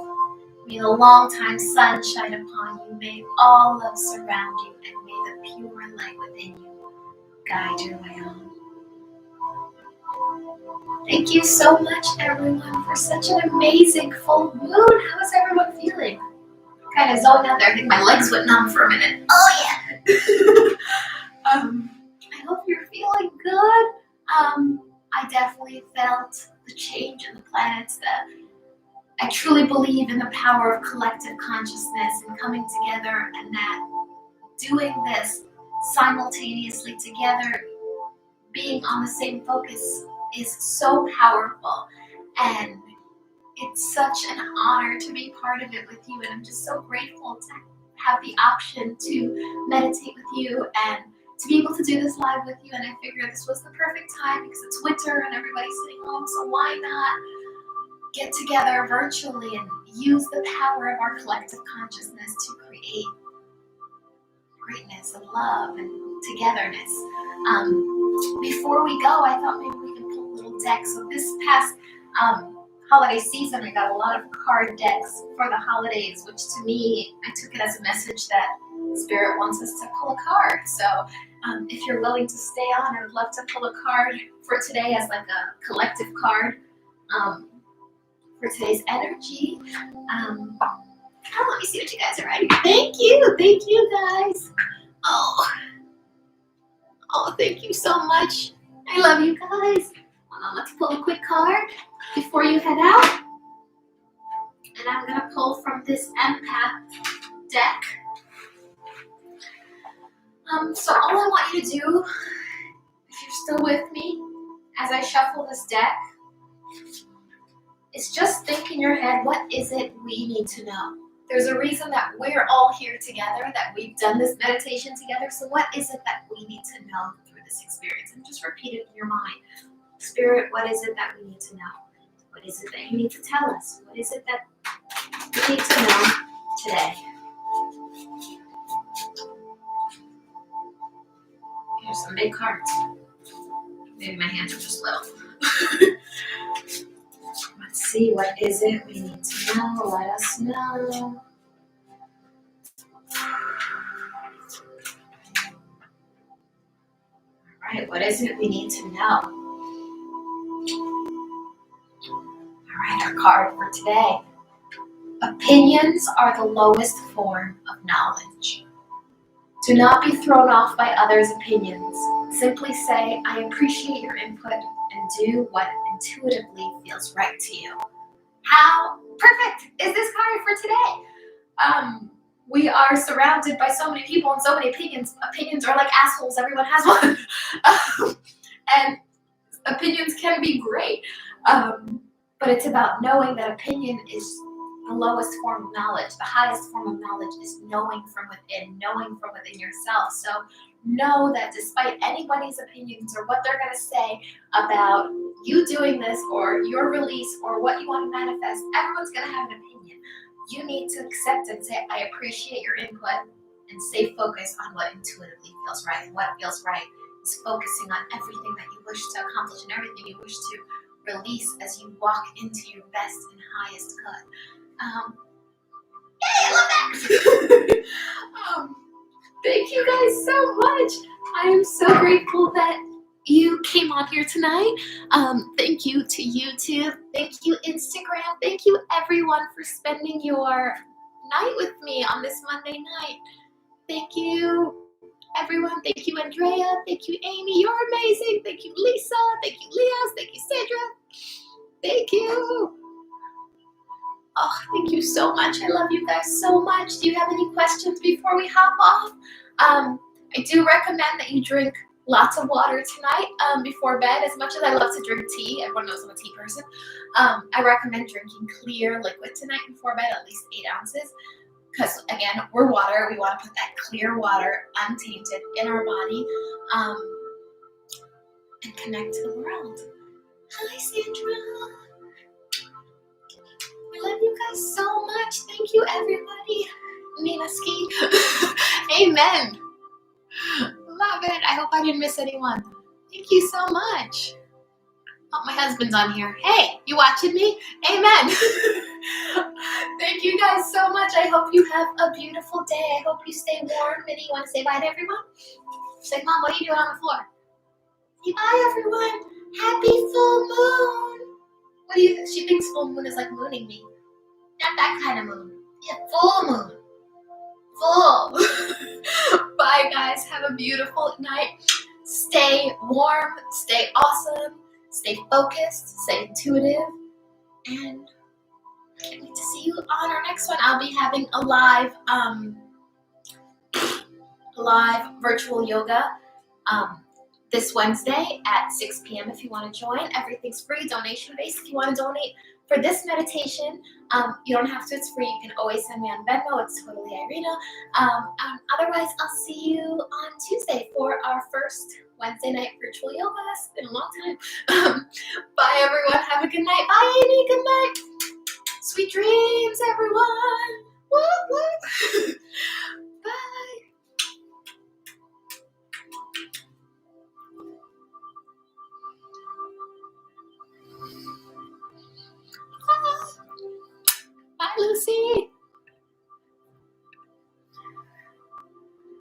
May the long-time sun shine upon you. May all love surround you, and may the pure light within you guide your way on. Thank you so much, everyone, for such an amazing full moon. How is everyone feeling? Kind of zoned out there. I think my legs went numb for a minute. Oh yeah. I hope you're feeling good. I definitely felt the change in the planets. That I truly believe in the power of collective consciousness and coming together, and that doing this simultaneously together, being on the same focus, is so powerful. And it's such an honor to be part of it with you, and I'm just so grateful to have the option to meditate with you and to be able to do this live with you. And I figured this was the perfect time because it's winter and everybody's sitting home, so why not get together virtually and use the power of our collective consciousness to create greatness and love and togetherness. Before we go, I thought maybe we could pull a little deck. So this past holiday season, I got a lot of card decks for the holidays, which to me, I took it as a message that Spirit wants us to pull a card. So if you're willing to stay on, I would love to pull a card for today as like a collective card for today's energy. Let me see what you guys are writing. Thank you guys. Oh, thank you so much. I love you guys. Let's pull a quick card before you head out. And I'm going to pull from this empath deck. So all I want you to do, if you're still with me, as I shuffle this deck, is just think in your head, what is it we need to know? There's a reason that we're all here together, that we've done this meditation together. So what is it that we need to know through this experience? And just repeat it in your mind. Spirit, what is it that we need to know? What is it that you need to tell us? What is it that we need to know today? Here's some big cards. Maybe my hands are just little. Let's see, what is it we need to know? Let us know. All right, what is it we need to know? All right, our card for today. Opinions are the lowest form of knowledge. Do not be thrown off by others' opinions. Simply say, I appreciate your input and do what intuitively feels right to you. How perfect is this card for today? We are surrounded by so many people and so many opinions. Opinions are like assholes. Everyone has one. And opinions can be great. But it's about knowing that opinion is the lowest form of knowledge. The highest form of knowledge is knowing from within yourself. So know that despite anybody's opinions or what they're going to say about you doing this or your release or what you want to manifest, everyone's going to have an opinion. You need to accept and say, I appreciate your input, and stay focused on what intuitively feels right. And what feels right is focusing on everything that you wish to accomplish and everything you wish to release as you walk into your best and highest good. Yay, I love that! Thank you guys so much. I am so grateful that you came on here tonight. Thank you to YouTube. Thank you, Instagram. Thank you, everyone, for spending your night with me on this Monday night. Thank you, everyone. Thank you, Andrea. Thank you, Amy. You're amazing. Thank you, Lisa. Thank you, Leos. Thank you, Sandra. Thank you. Oh, thank you so much. I love you guys so much. Do you have any questions before we hop off? I do recommend that you drink lots of water tonight before bed. As much as I love to drink tea, everyone knows I'm a tea person, I recommend drinking clear liquid tonight before bed, at least 8 ounces. Because again, we're water. We want to put that clear water, untainted, in our body and connect to the world. Hi, Sandra. I love you guys so much. Thank you, everybody. Nina Ski. Amen. Love it. I hope I didn't miss anyone. Thank you so much. Oh, my husband's on here. Hey, you watching me? Amen. Thank you guys so much. I hope you have a beautiful day. I hope you stay warm. Minnie, you want to say bye to everyone? Say, Mom, what are you doing on the floor? Say bye, everyone. Happy full moon. What do you think? She thinks full moon is like mooning me. Not that kind of moon. Yeah, full moon. Full. Bye, guys. Have a beautiful night. Stay warm. Stay awesome. Stay focused. Stay intuitive. And I can't wait to see you on our next one. I'll be having a live virtual yoga this Wednesday at 6 p.m. if you want to join. Everything's free, donation-based. If you want to donate for this meditation, you don't have to. It's free. You can always send me on Venmo. It's totally Irina. Otherwise, I'll see you on Tuesday for our first Wednesday night virtual yoga. It's been a long time. Bye, everyone. Have a good night. Bye, Amy. Good night. Sweet dreams, everyone. Woo, woo. Bye. Bye, Lucy.